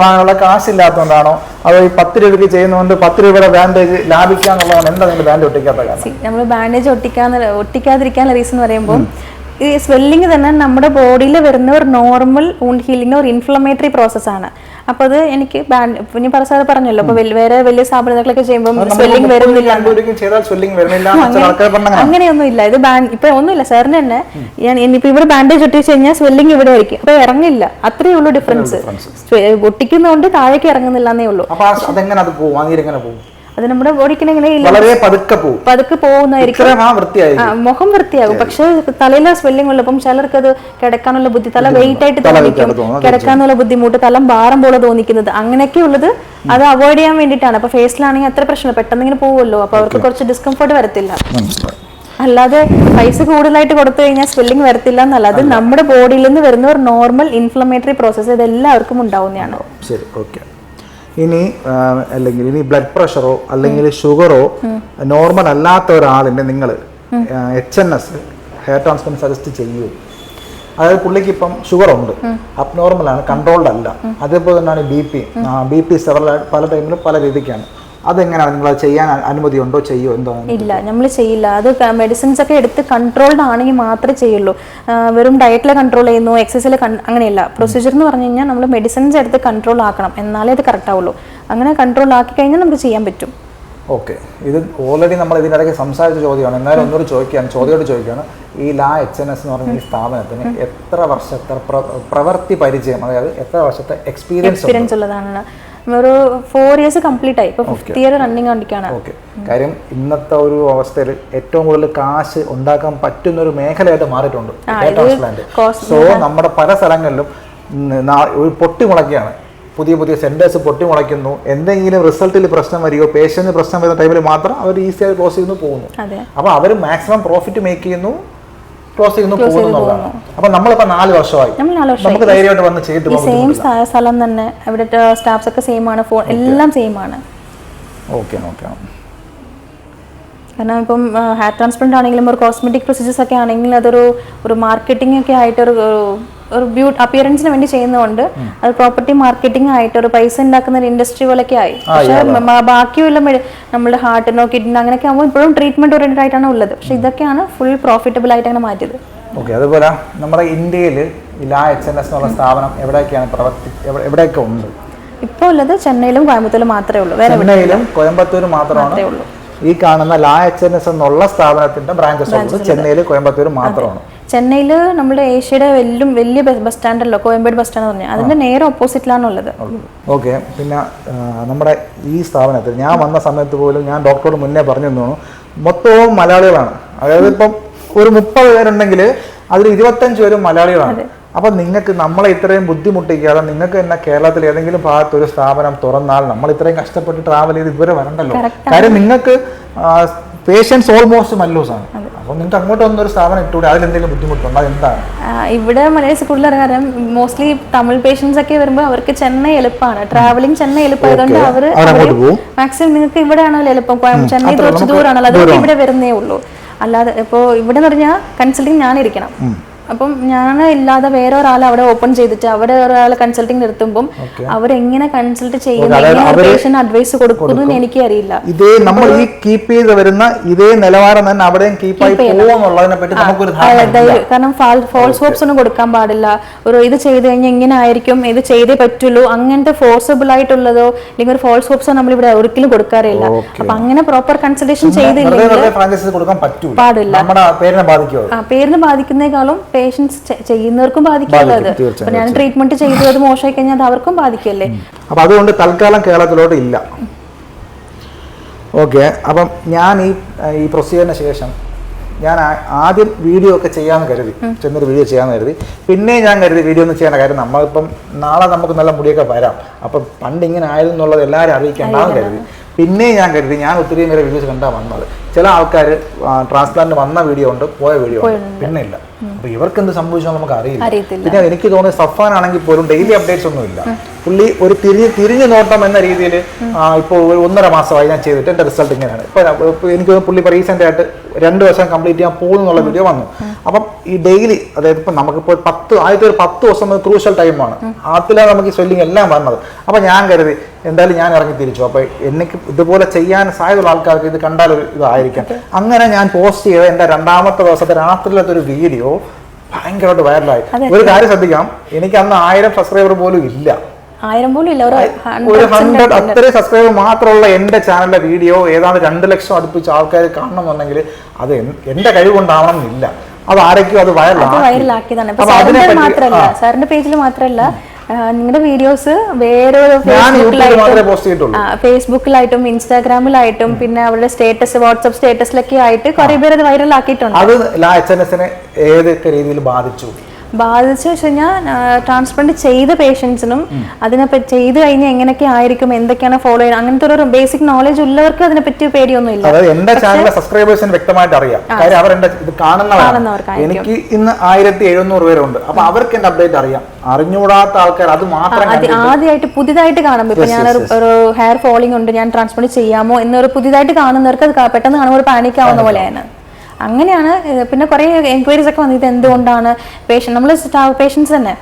വാങ്ങാനുള്ള കാശില്ലാത്തതുകൊണ്ടാണോ അതോ ഈ 10 രൂപയ്ക്ക് ചെയ്യുന്നതുകൊണ്ട് 10 രൂപയുടെ ബാൻഡേജ് ലാഭിക്കാന്നുള്ളതാണ്? എന്താ നിങ്ങൾ ബാൻഡ് ഒട്ടിക്കാത്ത കാരണം? നമ്മൾ ബാൻഡേജ് ഒട്ടിക്കാതിരിക്കാനുള്ള റീസൺ എന്ന് പറയുമ്പോൾ ഈ സ്വെല്ലിങ് തന്നെ നമ്മുടെ ബോഡിയിൽ വരുന്ന ഒരു നോർമൽ വൂണ്ട് ഹീലിംഗ് ഒരു ഇൻഫ്ലമേറ്ററി പ്രോസസ്സാണ്. അപ്പോൾ അത് എനിക്ക് പിന്നെ സാർ പറഞ്ഞല്ലോ, അപ്പൊ വേറെ വലിയ സ്ഥാപനങ്ങളൊക്കെ ചെയ്യുമ്പോൾ സ്വെല്ലിംഗ് വരുന്നില്ല, അങ്ങനെയൊന്നും ഇല്ല. ഇത് ഇപ്പൊ ഒന്നുമില്ല സാറിന് തന്നെ ഇനിയിപ്പോ ഇവിടെ ബാൻഡേജ് ഒട്ടിച്ച് കഴിഞ്ഞാൽ സ്വെല്ലിംഗ് ഇവിടെ ആയിരിക്കും, അപ്പൊ ഇറങ്ങില്ല. അത്രയേ ഉള്ളൂ ഡിഫറൻസ്. ഒട്ടിക്കുന്നതുകൊണ്ട് താഴേക്ക് ഇറങ്ങുന്നില്ല എന്നേ ഉള്ളൂ. അത് നമ്മുടെ ബോഡിക്ക് പതുക്കെ പോകുന്നതായിരിക്കും, മുഖം വൃത്തിയാകും. പക്ഷെ തലയിലെ സ്വെല്ലിംഗ് ഉള്ളപ്പം ചിലർക്ക് അത് കിടക്കാനുള്ള ബുദ്ധി, തല വെയിറ്റ് ആയിട്ട് തോന്നിക്കും, കിടക്കാനുള്ള ബുദ്ധിമുട്ട്, തല ഭാരം പോലെ തോന്നിക്കുന്നത്, അങ്ങനെയൊക്കെ ഉള്ളത് അത് അവോയ്ഡ് ചെയ്യാൻ വേണ്ടിയിട്ടാണ്. അപ്പൊ ഫേസിലാണെങ്കിൽ അത്ര പ്രശ്നം പെട്ടെന്ന് ഇങ്ങനെ പോകുമല്ലോ, അപ്പൊ അവർക്ക് കുറച്ച് ഡിസ്കംഫർട്ട് വരത്തില്ല. അല്ലാതെ പൈസ കൂടുതലായിട്ട് കൊടുത്തു കഴിഞ്ഞാൽ സ്വെല്ലിംഗ് വരത്തില്ല എന്നല്ല, അത് നമ്മുടെ ബോഡിയിൽ നിന്ന് വരുന്ന ഒരു നോർമൽ ഇൻഫ്ലമേറ്ററി പ്രോസസ്സ്, ഇത് എല്ലാവർക്കും ഉണ്ടാവുന്നതാണ്. ശരി, ഓക്കെ. ഇനി ബ്ലഡ് പ്രഷറോ അല്ലെങ്കിൽ ഷുഗറോ നോർമൽ അല്ലാത്ത ഒരാളിന്റെ നിങ്ങൾ HNS ഹെയർ ട്രാൻസ്പ്ലാന്റ് സജസ്റ്റ് ചെയ്യുമോ? അതായത് പുള്ളിക്ക് ഇപ്പം ഷുഗർ ഉണ്ട്, അബ്നോർമലാണ്, കൺട്രോൾഡ് അല്ല. അതേപോലെ തന്നെയാണ് BP പല ടൈമിലും പല രീതിക്കാണ്. അതെങ്ങനെയാണ് നിങ്ങൾ ചെയ്യാൻ അനുമതി ഉണ്ടോ, ചെയ്യോ, എന്തോ? ഇല്ല, നമ്മൾ ചെയ്യില്ല. അത് മെഡിസിൻസ് ഒക്കെ എടുത്ത് കൺട്രോൾഡ് ആണെങ്കിൽ മാത്രമേ ചെയ്യുള്ളൂ. വെറും ഡയറ്റിലെ കൺട്രോൾ ചെയ്യുന്നു, എക്സസൈസിൽ അങ്ങനെയല്ല. പ്രൊസീജിയർ എന്ന് പറഞ്ഞു കഴിഞ്ഞാൽ നമ്മൾ മെഡിസിൻസ് എടുത്ത് കൺട്രോൾ ആക്കണം, എന്നാലേ അത് കറക്റ്റ് ആവുള്ളൂ. അങ്ങനെ കൺട്രോൾ ആക്കി കഴിഞ്ഞാൽ നമുക്ക് ചെയ്യാൻ പറ്റും. ഓക്കെ, ഇത് ഓൾറെഡി നമ്മൾ ഇതിനിടയ്ക്ക് സംസാരിച്ച ചോദ്യമാണ്, എന്നാലും ഒന്നൂടെ ചോദിക്കുകയാണ്. ഈ HNS എന്ന് പറഞ്ഞ ഈ സ്ഥാപനത്തിന് എത്ര വർഷത്തെ പ്രവൃത്തി പരിചയം, അതായത് എത്ര വർഷത്തെ എക്സ്പീരിയൻസ് ഉള്ളതാണ്? ഒരു 4 years കംപ്ലീറ്റ് ആയി, ഇപ്പൊ 5th year റണ്ണിങ് കണ്ടിക്കാണ്. ഓക്കെ, കാര്യം ഇന്നത്തെ ഒരു അവസ്ഥയിൽ ഏറ്റവും കൂടുതൽ കാശ് ഉണ്ടാക്കാൻ പറ്റുന്ന ഒരു മേഖലയായിട്ട് മാറിയിട്ടുണ്ട് ട്രാൻസ്പ്ലാന്റ്. സോ നമ്മുടെ പല സ്ഥലങ്ങളിലും ഒരു പൊട്ടിമുളക്കുകയാണ്, പുതിയ സെന്റേഴ്സ് പൊട്ടിമുളയ്ക്കുന്നു. എന്തെങ്കിലും റിസൾട്ടിൽ പ്രശ്നം വരികയോ പേഷ്യന്റിന് പ്രശ്നം വരുന്ന ടൈമിൽ മാത്രം അവർ ഈസിയായി ക്ലോസ് ചെയ്യുന്നു പോകുന്നു. അപ്പൊ അവർ മാക്സിമം പ്രോഫിറ്റ് മേക്ക് ചെയ്യുന്നു, ക്ലോസ് ചെയ്യുന്നു, പോകുന്നുള്ളതാണ്. അപ്പൊ നമ്മളിപ്പോ 4 വർഷമായി, നമുക്ക് ധൈര്യമായിട്ട് വന്ന് ചെയ്തിട്ട് സെയിം സ്ഥലം തന്നെ, ഇവിടെ സ്റ്റാഫ്സ് ഒക്കെ സെയിം ആണ്, ഫോൺ എല്ലാം സെയിം ആണ്. ഓക്കെ. കാരണം ഇപ്പം ഹെയർ ട്രാൻസ്പ്ലാന്റ് ആണെങ്കിലും ഒരു കോസ്മെറ്റിക് പ്രൊസീജിയേഴ്സ് ഒക്കെ ആണെങ്കിലും അതൊരു മാർക്കറ്റിംഗ് ഒക്കെ ആയിട്ട് ഒരു അപ്പിയറൻസിന് വേണ്ടി ചെയ്യുന്നതുകൊണ്ട് അത് പ്രോപ്പർട്ടി മാർക്കറ്റിംഗ് ആയിട്ട് ഒരു പൈസ ഉണ്ടാക്കുന്ന ഒരു ഇൻഡസ്ട്രി പോലൊക്കെ ആയി. പക്ഷെ ബാക്കിയുള്ള നമ്മുടെ ഹാർട്ടിനോ കിഡ്നിനോ അങ്ങനെയൊക്കെ ആകുമ്പോൾ ഇപ്പോഴും ട്രീറ്റ്മെന്റ് ഓറിയന്റഡ് ആയിട്ടാണ് ഉള്ളത്. പക്ഷെ ഇതൊക്കെയാണ് ഫുൾ പ്രോഫിറ്റബിൾ ആയിട്ട് അങ്ങനെ മാറ്റിയത്. ഓക്കെ, അതുപോലെ നമ്മുടെ ഇന്ത്യയിൽ HNS എന്നുള്ള സ്ഥാപനം എവിടെയൊക്കെ ഉണ്ട്? ഇപ്പോൾ ഉള്ളത് ചെന്നൈയിലും കോയമ്പത്തൂരും മാത്രമേ ഉള്ളൂ. ചെന്നൈയിലും കോയമ്പത്തൂരും മാത്രമേ ഉള്ളൂ. ഈ കാണുന്ന HNS എന്നുള്ള സ്ഥാപനത്തിന്റെ ബ്രാഞ്ചസ് ഉള്ളത് ചെന്നൈയിലും കോയമ്പത്തൂരും മാത്രമാണ്. ചെന്നൈയിൽ നമ്മുടെ ഏഷ്യയുടെ വലിയ ബസ് സ്റ്റാൻഡല്ലോ, കോയമ്പേട് ബസ് സ്റ്റാൻഡ് പറഞ്ഞാൽ അതിന്റെ നേരെ ഓപ്പോസിറ്റിലാണ് ഉള്ളത്. ഓക്കെ, പിന്നെ നമ്മുടെ ഈ സ്ഥാപനത്തിൽ ഞാൻ വന്ന സമയത്ത് പോലും ഞാൻ ഡോക്ടറോട് മുന്നേ പറഞ്ഞു തോന്നുന്നു, മൊത്തവും മലയാളികളാണ്. അതായത് ഇപ്പം ഒരു 30 പേരുണ്ടെങ്കിൽ അതിൽ 25 പേരും മലയാളികളാണ്. അപ്പൊ നിങ്ങൾക്ക് നമ്മളെ ഇത്രയും ബുദ്ധിമുട്ടിക്കാതെ നിങ്ങൾക്ക് തന്നെ കേരളത്തിൽ ഏതെങ്കിലും ഭാഗത്ത് ഒരു സ്ഥാപനം തുറന്നാൽ നമ്മൾ ഇത്രയും കഷ്ടപ്പെട്ട് ട്രാവൽ ചെയ്ത് ഇതുവരെ വരണ്ടല്ലോ. കാര്യം നിങ്ങൾക്ക് പേഷ്യൻസ് ഓൾമോസ്റ്റ് മല്ലൂസാണ്. അപ്പൊ നിങ്ങൾക്ക് അങ്ങോട്ട് വന്നൊരു സ്ഥാപനം ഇട്ടൂടെ, അതിലെന്തെങ്കിലും ബുദ്ധിമുട്ടുണ്ടോ? എന്താണ് ഇവിടെ മലയാളി കൂടുതൽ കാരണം മോസ്റ്റ്ലി തമിഴ് പേഷ്യൻസ് ഒക്കെ വരുമ്പോൾ അവർക്ക് ചെന്നൈ എളുപ്പമാണ്, ട്രാവലിംഗ് ചെന്നൈ എളുപ്പമായതുകൊണ്ട് അവർ മാക്സിമം നിങ്ങൾക്ക് ഇവിടെ ആണല്ലോ എളുപ്പം, ചെന്നൈ കുറച്ച് ദൂരമാണല്ലോ, അതുകൊണ്ട് ഇവിടെ വരുന്നേ ഉള്ളൂ. അല്ലാതെ ഇപ്പോൾ ഇവിടെ എന്ന് പറഞ്ഞാൽ കൺസൾട്ടിങ് ഞാനിരിക്കണം. അപ്പം ഞാൻ ഇല്ലാതെ വേറെ ഒരാൾ അവിടെ ഓപ്പൺ ചെയ്തിട്ട് അവിടെ ഒരാൾ കൺസൾട്ടിങ് നിർത്തുമ്പോൾ അവരെങ്ങനെ കൺസൾട്ട് ചെയ്യുന്ന അഡ്വൈസ് കൊടുക്കുന്നു എനിക്ക് അറിയില്ല. ഇതേ നമ്മൾ ഈ കീപ്പ് ചെയ്ത് വരുന്ന ഇതേ നിലവാരം തന്നെ അവിടെയും കീപ്പ് ആയി പോകുമെന്നുള്ളതിനെ പറ്റി നമുക്കൊരു കാരണം ഫോൾസ് ഹോപ്സ് ഒന്നും കൊടുക്കാൻ പാടില്ല. ഇത് ചെയ്ത് കഴിഞ്ഞാൽ ഇങ്ങനെ ആയിരിക്കും, ഇത് ചെയ്തേ പറ്റുള്ളൂ, അങ്ങനത്തെ ഫോഴ്സബിൾ ആയിട്ടുള്ളതോ അല്ലെങ്കിൽ ഒരു ഫോൾസ് ഹോപ്സോ നമ്മളിവിടെ ഒരിക്കലും കൊടുക്കാറില്ല. അപ്പൊ അങ്ങനെ പ്രോപ്പർ കൺസൾട്ടേഷൻ ചെയ്തില്ലെങ്കിൽ പാടില്ല. പേരിന് ബാധിക്കുന്നേക്കാളും പേഷ്യൻസ് ചെയ്യുന്നവർക്കും ബാധിക്കുമല്ലോ. അത് അപ്പൊ ഞാൻ ട്രീറ്റ്മെന്റ് ചെയ്തു അത് മോശമായി കഴിഞ്ഞാൽ അത് അവർക്കും ബാധിക്കല്ലേ. അപ്പൊ അതുകൊണ്ട് തൽക്കാലം കേരളത്തിലോട്ട് ഇല്ല. ഓക്കെ, അപ്പം ഞാൻ ഈ പ്രൊസീജിയറിന് ശേഷം ഞാൻ ആദ്യം വീഡിയോ ഒക്കെ ചെയ്യാമെന്ന് കരുതി, ചെന്നൊരു വീഡിയോ ചെയ്യാമെന്ന് കരുതി. പിന്നെ ഞാൻ കരുതി വീഡിയോ ഒന്നും ചെയ്യേണ്ട കാര്യം, നമ്മളിപ്പം നാളെ നമുക്ക് നല്ല മുടിയൊക്കെ വരാം, അപ്പം പണ്ട് ഇങ്ങനെ ആയിരുന്നു എന്നുള്ളത് എല്ലാവരും അറിയിക്കേണ്ടാന്ന് കരുതി. പിന്നെ ഞാൻ കരുതി ഞാൻ ഒത്തിരി നേരം വീഡിയോസ് കണ്ടാണ് വന്നത്. ചില ആൾക്കാർ ട്രാൻസ്പ്ലാന്റ് വന്ന വീഡിയോ ഉണ്ട്, പോയ വീഡിയോ ഉണ്ട്, പിന്നെ ഇല്ല. അപ്പൊ ഇവർക്ക് എന്ത് സംഭവിച്ചോ നമുക്ക് അറിയില്ല. പിന്നെ എനിക്ക് തോന്നുന്നത് സഫാൻ ആണെങ്കിൽ പോലും ഡെയിലി അപ്ഡേറ്റ്സ് ഒന്നും ഇല്ല. പുള്ളി ഒരു തിരിഞ്ഞു നോട്ടം എന്ന രീതിയിൽ ഇപ്പോൾ 1.5 മാസമായി ഞാൻ ചെയ്തിട്ട് എൻ്റെ റിസൾട്ട് ഇങ്ങനെയാണ്. ഇപ്പൊ എനിക്ക് പുള്ളി ഇപ്പോൾ റീസെന്റ് ആയിട്ട് 2 വർഷം കംപ്ലീറ്റ് ചെയ്യാൻ പോകുന്നുള്ള വീഡിയോ വന്നു. അപ്പം ഈ ഡെയിലി, അതായത് ഇപ്പം നമുക്കിപ്പോൾ 10 ദിവസം ക്രൂഷ്യൽ ടൈമാണ്, അതിലാണ് നമുക്ക് ഈ സ്വെല്ലിങ് എല്ലാം വന്നത്. അപ്പം ഞാൻ കരുതി എന്തായാലും ഞാൻ ഇറങ്ങി തിരിച്ചു. അപ്പോൾ എനിക്ക് ഇതുപോലെ ചെയ്യാൻ സാധ്യതയുള്ള ആൾക്കാർക്ക് ഇത് കണ്ടാൽ ഒരു ഇതായിരിക്കാം. അങ്ങനെ ഞാൻ പോസ്റ്റ് ചെയ്ത എൻ്റെ 2ാമത്തെ ദിവസത്തെ രാത്രിയിലത്തെ ഒരു വീഡിയോ ഭയങ്കരമായിട്ട് വൈറലായി. ഒരു കാര്യം ശ്രദ്ധിക്കാം, എനിക്ക് അന്ന് 1000 സബ്സ്ക്രൈബർ പോലും ഇല്ല. 1000 പോലും ഇല്ല, ഒരു 100 അത്രയും സബ്സ്ക്രൈബർ മാത്രമുള്ള എൻ്റെ ചാനലിലെ വീഡിയോ ഏതാണ്ട് 2 ലക്ഷം അടുപ്പിച്ച് ആൾക്കാർ കാണണമെന്നുണ്ടെങ്കിൽ അത് എൻ്റെ കഴിവ് കൊണ്ടാവണം എന്നില്ല. അത് ആരൊക്കെയോ അത് വൈറലാക്കിയതാണ്. സാറിന്റെ പേജിൽ മാത്രമല്ല, നിങ്ങളുടെ വീഡിയോസ് വേറെ ഫേസ്ബുക്കിലായിട്ടും ഇൻസ്റ്റാഗ്രാമിലായിട്ടും പിന്നെ അവരുടെ സ്റ്റേറ്റസ്, വാട്സ്ആപ്പ് സ്റ്റേറ്റസിലൊക്കെ ആയിട്ട് കുറെ പേര് അത് വൈറലാക്കിയിട്ടുണ്ട്. അത് HNSനെ ഏതൊക്കെ രീതിയിൽ ബാധിച്ചു വെച്ച് കഴിഞ്ഞാൽ ട്രാൻസ്പ്ലാന്റ് ചെയ്ത പേഷ്യൻസിനും അതിനെപ്പറ്റി ചെയ്ത് കഴിഞ്ഞാൽ എങ്ങനെയൊക്കെ ആയിരിക്കും, എന്തൊക്കെയാണ് ഫോളോ ചെയ്യുന്നത്, അങ്ങനത്തെ ഒരു ബേസിക് നോളജ് ഉള്ളവർക്ക് അതിനെപ്പറ്റി പേടിയൊന്നും ഇല്ല. അതായത് എന്റെ ചാനലിലെ സബ്സ്ക്രൈബേഴ്സിന് വ്യക്തമായിട്ട് അറിയാം, കാര്യം അവർ എന്റെ ഇത് കാണുന്നവർക്ക്. എനിക്ക് ഇന്ന് 1700 പേരുണ്ട്. അപ്പൊ അവർക്ക് എന്റെ അപ്ഡേറ്റ് അറിയാം. അറിഞ്ഞുകൂടാത്ത ആൾക്കാർ അത് മാത്രം ആദ്യമായിട്ട് പുതിയതായിട്ട് കാണുമ്പോൾ, ഇപ്പൊ ഞാനൊരു ഹെയർ ഫോളിംഗ് ഉണ്ട്, ഞാൻ ട്രാൻസ്പ്ലാന്റ് ചെയ്യാമോ എന്നൊരു പുതിയതായിട്ട് കാണുന്നവർക്ക് അത് പെട്ടെന്ന് കാണുമ്പോൾ ഒരു പാനിക് ആവുന്ന പോലെയാണ്. അങ്ങനെയാണ്. പിന്നെ കുറേ എൻക്വയറീസ് ഒക്കെ വന്നിട്ട് എന്തുകൊണ്ടാണ് നമ്മൾ പേഷ്യൻസ് തന്നെ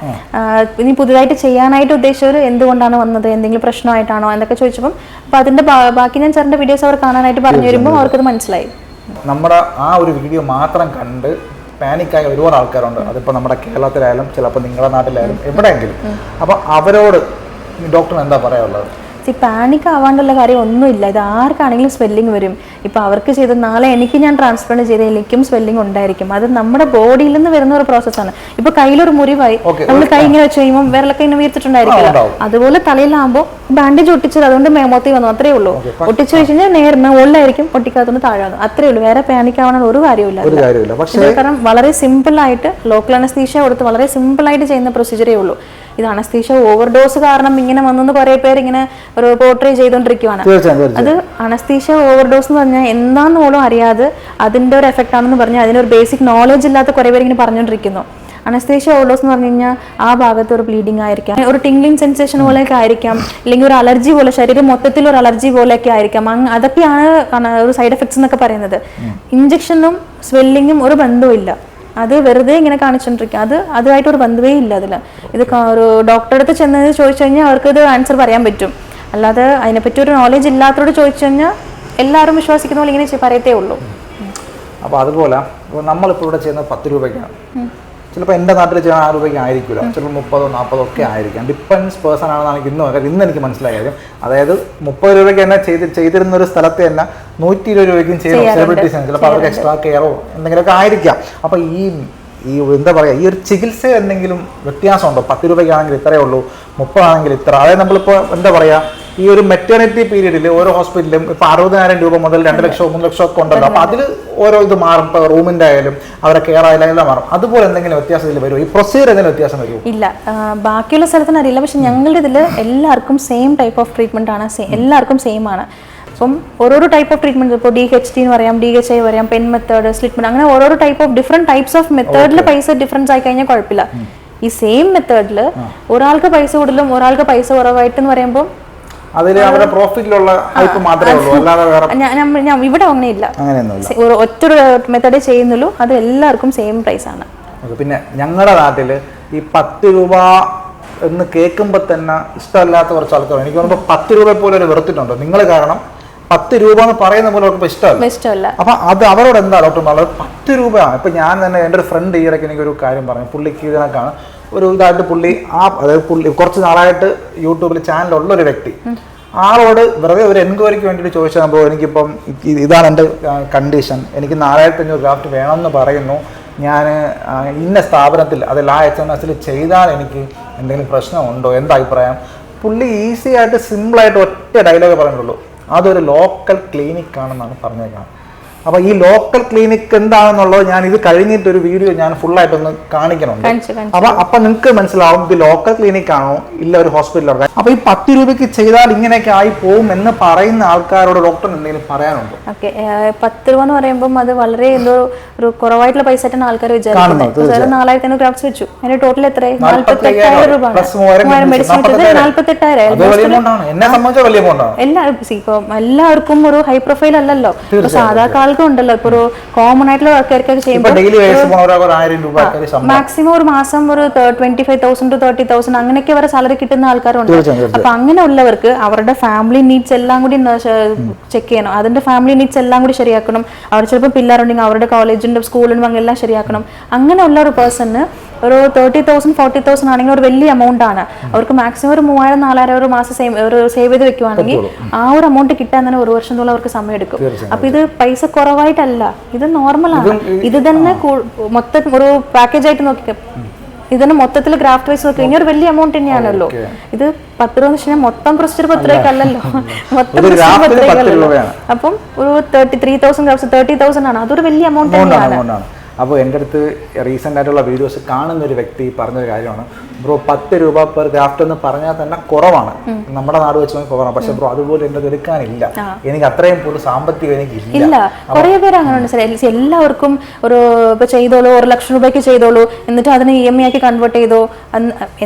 ഇനി പുതുതായിട്ട് ചെയ്യാനായിട്ട് ഉദ്ദേശിച്ചവർ എന്തുകൊണ്ടാണ് വന്നത്, എന്തെങ്കിലും പ്രശ്നമായിട്ടാണോ എന്നൊക്കെ ചോദിച്ചപ്പം അപ്പോൾ അതിന്റെ ബാക്കി ഞാൻ സാറിന്റെ വീഡിയോസ് അവർ കാണാനായിട്ട് പറഞ്ഞു വരുമ്പോൾ അവർക്കത് മനസ്സിലായി. നമ്മുടെ ആ ഒരു വീഡിയോ മാത്രം കണ്ട് പാനിക്കായ ഒരുപാട് ആൾക്കാരുണ്ട്. അതിപ്പോൾ നമ്മുടെ കേരളത്തിലായാലും ചിലപ്പോൾ നിങ്ങളുടെ നാട്ടിലായാലും എവിടെയെങ്കിലും. അപ്പോൾ അവരോട് ഡോക്ടറിന് എന്താ പറയാനുള്ളത്? പാനിക് ആവാണ്ടുള്ള കാര്യം ഒന്നുമില്ല. ഇത് ആർക്കാണെങ്കിലും സ്വെല്ലിങ് വരും. ഇപ്പൊ അവർക്ക് ചെയ്ത് നാളെ എനിക്ക് ഞാൻ ട്രാൻസ്പ്ലാന്റ് ചെയ്ത എനിക്കും സ്വെല്ലിങ് ഉണ്ടായിരിക്കും. അത് നമ്മുടെ ബോഡിയിൽ നിന്ന് വരുന്ന ഒരു പ്രോസസ്സാണ്. ഇപ്പൊ കയ്യിലൊരു മുറിവായി, നമ്മൾ കൈ ഇങ്ങനെ വെച്ച് കഴിയുമ്പോൾ വിരലൊക്കെ ഇങ്ങനെ വീർത്തിട്ടുണ്ടായിരിക്കില്ല. അതുപോലെ തലയിലാകുമ്പോൾ ബാൻഡേജ് ഒട്ടിച്ചത് അതുകൊണ്ട് മേമോത്തി വന്നു, അത്രേ ഉള്ളൂ. ഒട്ടിച്ചു വെച്ച് കഴിഞ്ഞാൽ മുകളിലായിരിക്കും, ഒട്ടിക്കാത്തതുകൊണ്ട് താഴെ വന്നു, അത്രേ ഉള്ളൂ. വേറെ പാനിക് ആവാനുള്ള ഒരു കാര്യമില്ല. കാരണം വളരെ സിമ്പിൾ ആയിട്ട് ലോക്കൽ അനസ്തീഷ്യ കൊടുത്ത് വളരെ സിമ്പിൾ ആയിട്ട് ചെയ്യുന്ന പ്രൊസീജിയറേ ഉള്ളൂ. ഇത് അനസ്തീഷ്യ ഓവർഡോസ് കാരണം ഇങ്ങനെ വന്നെന്ന് കുറെ പേര് ഇങ്ങനെ ഒരു പോർട്രേ ചെയ്തുകൊണ്ടിരിക്കുവാണ്. അത് അനസ്തീഷ്യ ഓവർഡോസ് എന്ന് പറഞ്ഞാൽ എന്താന്ന് പോലും അറിയാതെ അതിന്റെ ഒരു എഫക്റ്റ് ആണെന്ന് പറഞ്ഞാൽ അതിനൊരു ബേസിക് നോളജ് ഇല്ലാത്ത കുറെ പേര് ഇങ്ങനെ പറഞ്ഞുകൊണ്ടിരിക്കുന്നു. അനസ്തീഷ്യ ഓവർഡോസ് എന്ന് പറഞ്ഞു കഴിഞ്ഞാൽ ആ ഭാഗത്ത് ഒരു ബ്ലീഡിങ് ആയിരിക്കാം, ഒരു ടിംഗ്ലിംഗ് സെൻസേഷൻ പോലെയൊക്കെ ആയിരിക്കാം, അല്ലെങ്കിൽ ഒരു അലർജി പോലെ, ശരീരം മൊത്തത്തിൽ ഒരു അലർജി പോലെയൊക്കെ ആയിരിക്കാം. അതൊക്കെയാണ് ഒരു സൈഡ് എഫക്ട്സ് എന്നൊക്കെ പറയുന്നത്. ഇഞ്ചക്ഷനും സ്വെല്ലിങ്ങും ഒരു ബന്ധവും. അത് വെറുതെ ഇങ്ങനെ കാണിച്ചോണ്ടിരിക്കുക. അതുമായിട്ടൊരു ബന്ധവേ ഇല്ല അതിൽ. ഇത് ഒരു ഡോക്ടറെ അടുത്ത് ചെന്ന് ചോദിച്ചു കഴിഞ്ഞാൽ അവർക്ക് ഇത് ആൻസർ പറയാൻ പറ്റും. അല്ലാതെ അതിനെപ്പറ്റി ഒരു നോളജ് ഇല്ലാത്തവരോട് ചോദിച്ചു കഴിഞ്ഞാൽ എല്ലാവരും വിശ്വസിക്കുന്ന പോലെ ഇങ്ങനെ പറയത്തേ ഉള്ളൂ. അപ്പോൾ അതുപോലെ നമ്മളിപ്പോൾ ഇവിടെ ചെയ്യുന്നത് 10 രൂപയ്ക്കാണ്. ചിലപ്പോൾ എൻ്റെ നാട്ടിൽ ചെയ്യുന്ന 6 രൂപയ്ക്ക് ആയിരിക്കില്ല, ചിലപ്പോൾ 30-40 ഒക്കെ ആയിരിക്കാം. ഡിപ്പെൻസ് പേഴ്സൺ ആണെന്നാണ് ഇന്ന് എനിക്ക് മനസ്സിലായ കാര്യം. അതായത് 30 രൂപയ്ക്ക് തന്നെ ചെയ്തിരുന്ന ഒരു സ്ഥലത്ത് തന്നെ 120 രൂപയ്ക്കും ചെയ്യുന്ന സെലിബ്രിറ്റീസ് ആണ്. ചിലപ്പോൾ അവർക്ക് എക്സ്ട്രാ കെയറോ എന്തെങ്കിലുമൊക്കെ ആയിരിക്കാം. അപ്പോൾ ഈ എന്താ പറയുക, ഈ ഒരു ചികിത്സ എന്തെങ്കിലും വ്യത്യാസമുണ്ടോ? 10 രൂപയ്ക്കാണെങ്കിൽ ഇത്രയേ ഉള്ളൂ, 30 ആണെങ്കിൽ ഇത്ര. അതായത് നമ്മളിപ്പോൾ എന്താ പറയുക, ഈ ഒരു മെറ്റേണിറ്റി പീരീഡിൽ ഓരോ ഹോസ്പിറ്റലിലും ഇപ്പോൾ 60,000 രൂപ മുതൽ 2 ലക്ഷം 3 ലക്ഷം ഒക്കെ ഉണ്ടല്ലോ. അപ്പോൾ അതിൽ ഓരോ ഇത് മാറും. ഇപ്പോൾ റൂമിൻ്റെ ആയാലും അവരെ കെയർ ആയാലും എല്ലാം മാറും. അതുപോലെ എന്തെങ്കിലും വ്യത്യാസം ഇതിൽ വരുമോ? ഈ പ്രൊസീജിയർ എന്തെങ്കിലും വ്യത്യാസം വരുമോ? ഇല്ല, ബാക്കിയുള്ള സ്ഥലത്തിന് അറിയില്ല. പക്ഷെ ഞങ്ങളുടെ ഇതിൽ എല്ലാവർക്കും സെയിം ടൈപ്പ് ഓഫ് ട്രീറ്റ്മെന്റ് ആണ്. എല്ലാവർക്കും സെയിം ആണ്. അപ്പം ഓരോരോ ടൈപ്പ് ഓഫ് ട്രീറ്റ്മെന്റ്, ഇപ്പോൾ DHT എന്ന് പറയാം, DHI പറയാം, പെൻ മെത്തേഡ്, സ്ലിറ്റ്, അങ്ങനെ ഓരോരോ ഡിഫറെന്റ് ടൈപ്സ് ഓഫ് മെത്തേഡിൽ പൈസ ഡിഫറൻസ് ആയി കഴിഞ്ഞാൽ കുഴപ്പമില്ല. ഈ സെയിം മെത്തേഡിൽ ഒരാൾക്ക് പൈസ കൂടുതലും ഒരാൾക്ക് പൈസ കുറവായിട്ട് എന്ന് പറയുമ്പോൾ ഇവിടെ അങ്ങനെയില്ല. ഒറ്റൊരു മെത്തേഡേ ചെയ്യുന്നുള്ളൂ, അത് എല്ലാവർക്കും സെയിം പ്രൈസ് ആണ്. പിന്നെ ഞങ്ങളുടെ നാട്ടിൽ ഈ 10 രൂപ എന്ന് കേൾക്കുമ്പോൾ തന്നെ ഇഷ്ടമല്ലാത്ത കുറച്ച് ആൾക്കാർ, എനിക്ക് തോന്നുമ്പോൾ 10 രൂപ പോലെ ഒരു വെറുത്തിട്ടുണ്ടോ നിങ്ങൾ? കാരണം 10 രൂപ എന്ന് പറയുന്ന പോലെ അവർക്ക് ഇഷ്ടമല്ല. അപ്പൊ അത് അവരോട് എന്താ ഡോക്ടർ പറഞ്ഞത്? 10 രൂപ. ഇപ്പൊ ഞാൻ തന്നെ എൻ്റെ ഒരു ഫ്രണ്ട് ഈയിടയ്ക്ക് എനിക്കൊരു കാര്യം പറഞ്ഞു. പുള്ളിക്ക് ഇതിനൊക്കെയാണ് ഒരു ഇതായിട്ട് അതായത് കുറച്ച് നാളായിട്ട് യൂട്യൂബിൽ ചാനലുള്ളൊരു വ്യക്തി, ആളോട് വെറുതെ ഒരു എൻക്വയറിക്ക് വേണ്ടിയിട്ട് ചോദിച്ചാൽ എനിക്കിപ്പം ഇതാണ് എൻ്റെ കണ്ടീഷൻ, എനിക്ക് 4500 ഗ്രാഫ്റ്റ് വേണമെന്ന് പറയുന്നു, ഞാൻ ഇന്ന സ്ഥാപനത്തിൽ അതിൽ HNSൽ ചെയ്താൽ എനിക്ക് എന്തെങ്കിലും പ്രശ്നമുണ്ടോ, എന്താ അഭിപ്രായം? പുള്ളി ഈസി ആയിട്ട് സിമ്പിളായിട്ട് ഒറ്റ ഡയലോഗ് പറഞ്ഞിട്ടുള്ളൂ, അതൊരു ലോക്കൽ ക്ലിനിക് ആണെന്നാണ് പറഞ്ഞേക്കുന്നത്. അപ്പൊ ഈ ലോക്കൽ ക്ലിനിക് എന്താണെന്നുള്ളത് ഞാൻ ഇത് കഴിഞ്ഞിട്ട് ഒരു വീഡിയോ ഞാൻ ഫുൾ ആയിട്ടൊന്ന് കാണിക്കണുണ്ട്. അപ്പൊ നിങ്ങൾക്ക് മനസ്സിലാവും ഇത് ലോക്കൽ ക്ലിനിക് ആണോ ഇല്ല ഒരു ഹോസ്പിറ്റലോ. അപ്പൊ ഈ 10 രൂപയ്ക്ക് ചെയ്താൽ ഇങ്ങനെയൊക്കെ ആയി പോകും എന്ന് പറയുന്ന ആൾക്കാരോട് ഡോക്ടർ എന്തെങ്കിലും പറയാനുണ്ടോ? ഓക്കെ, 10 രൂപ എന്ന് പറയുമ്പോൾ അത് വളരെ എന്തോ ഒരു കുറവായിട്ടുള്ള പൈസ ആയിട്ടാണ് ആൾക്കാർ വിചാരിക്കുന്നത്. 4500 ഗ്രാഫ്സ് വെച്ചു, അതിന്റെ ടോട്ടൽ എത്രയായി? 48,000 രൂപ. മെഡിസിൻ 48,000. എല്ലാവർക്കും ഒരു ഹൈ പ്രൊഫൈൽ അല്ലല്ലോ, സാധാ ആൾക്കും ഉണ്ടല്ലോ. ഇപ്പൊ ഒരു കോമൺ ആയിട്ടുള്ള ആൾക്കാർക്കൊക്കെ ചെയ്യുമ്പോൾ മാക്സിമം ഒരു മാസം ഒരു 25,000 to 30,000 അങ്ങനെയൊക്കെ വരെ സാലറി കിട്ടുന്ന ആൾക്കാരുണ്ട്. അപ്പൊ അങ്ങനെയുള്ളവർക്ക് അവരുടെ ഫാമിലി നീഡ്സ് എല്ലാം കൂടി ചെക്ക് ചെയ്യണം, അതിന്റെ ഫാമിലി നീഡ്സ് എല്ലാം കൂടി ശരിയാക്കണം. അവർ ചിലപ്പോൾ പിള്ളേരുണ്ടെങ്കിൽ അവരുടെ കോളേജിന്റെ സ്കൂളിനും അങ്ങനെല്ലാം ശരിയാക്കണം. അങ്ങനെയുള്ള ഒരു പേഴ്സണ് ഒരു 30,000 40,000 ആണെങ്കിൽ ഒരു വലിയ എമൗണ്ട് ആണ്. അവർക്ക് മാക്സിമം ഒരു 3,000-4,000 ഒരു മാസം സേവ് ചെയ്ത് വെക്കുവാണെങ്കിൽ ആ ഒരു എമൗണ്ട് കിട്ടാൻ തന്നെ 1 വർഷത്തോളം അവർക്ക് സമയം എടുക്കും. അപ്പൊ ഇത് പൈസ കുറവായിട്ടല്ല, ഇത് നോർമലാണ്. ഇത് തന്നെ മൊത്തം ഒരു പാക്കേജ് ആയിട്ട് നോക്കി ഇതിന് മൊത്തത്തിൽ ഗ്രാഫ്റ്റ് വൈസ് നോക്കി കഴിഞ്ഞാൽ ഒരു വലിയ എമൗണ്ട് തന്നെയാണല്ലോ. ഇത് 10 രൂപ എന്ന് വെച്ചാൽ മൊത്തം പ്രൊസീജിയർ 10 രൂപയ്ക്കല്ലല്ലോ, മൊത്തം അപ്പം ഒരു 33,000 ഗ്രാഫ്സ് 30,000 ആണ്. അതൊരു വലിയ എമൗണ്ട് തന്നെയാണ്. അപ്പോൾ എൻ്റെ അടുത്ത് റീസെൻ്റ് ആയിട്ടുള്ള വീഡിയോസ് കാണുന്ന ഒരു വ്യക്തി പറഞ്ഞൊരു കാര്യമാണ്, ബ്രോ 10 രൂപ പെർ ഗ്രാഫ്റ്റ് എന്ന് പറഞ്ഞാൽ തന്നെ കുറവാണ്, നമ്മുടെ നാട് വെച്ച് നോക്കി കുറവാണ്. പക്ഷെ ബ്രോ അതുപോലെ എൻ്റെ എടുക്കാനില്ല, എനിക്ക് അത്രയും പോലും സാമ്പത്തികം എനിക്ക് ഇല്ല. കുറെ പേര് അങ്ങനെയുണ്ട് സാർ. എല്ലാവർക്കും ഒരു ഇപ്പൊ ചെയ്തോളൂ, 1 ലക്ഷം രൂപയ്ക്ക് ചെയ്തോളൂ, എന്നിട്ട് അതിന് EMI ആക്കി കൺവേർട്ട് ചെയ്തോ.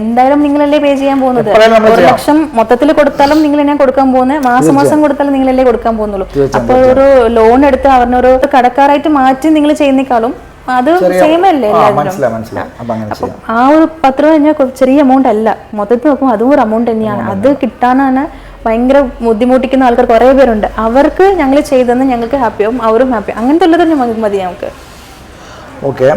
എന്തായാലും നിങ്ങളല്ലേ പേ ചെയ്യാൻ പോകുന്നത്. 1 ലക്ഷം മൊത്തത്തിൽ കൊടുത്താലും നിങ്ങൾ ഞാൻ കൊടുക്കാൻ പോകുന്നത്, മാസം മാസം കൊടുത്താലും നിങ്ങളല്ലേ കൊടുക്കാൻ പോകുന്നുള്ളൂ. അപ്പോൾ ഒരു ലോൺ എടുത്ത് അവരിനൊരു കടക്കാരായിട്ട് മാറ്റി നിങ്ങൾ ചെയ്യുന്നേക്കാളും അത് സെയിം അല്ലേ എല്ലാവരും. ആ ഒരു 10 രൂപ കഴിഞ്ഞാൽ ചെറിയ എമൗണ്ട് അല്ല, മൊത്തത്തിൽ നോക്കുമ്പോൾ അതും ഒരു എമൗണ്ട് തന്നെയാണ്. അത് കിട്ടാനാണ് ഭയങ്കര ബുദ്ധിമുട്ടിക്കുന്ന ആൾക്കാർ കുറേ പേരുണ്ട്. അവർക്ക് ഞങ്ങൾ ചെയ്തെന്ന് ഞങ്ങൾക്ക് ഹാപ്പിയാവും, അവരും ഹാപ്പി. അങ്ങനത്തെ ഉള്ളത് മതി നമുക്ക്. ഓക്കെ.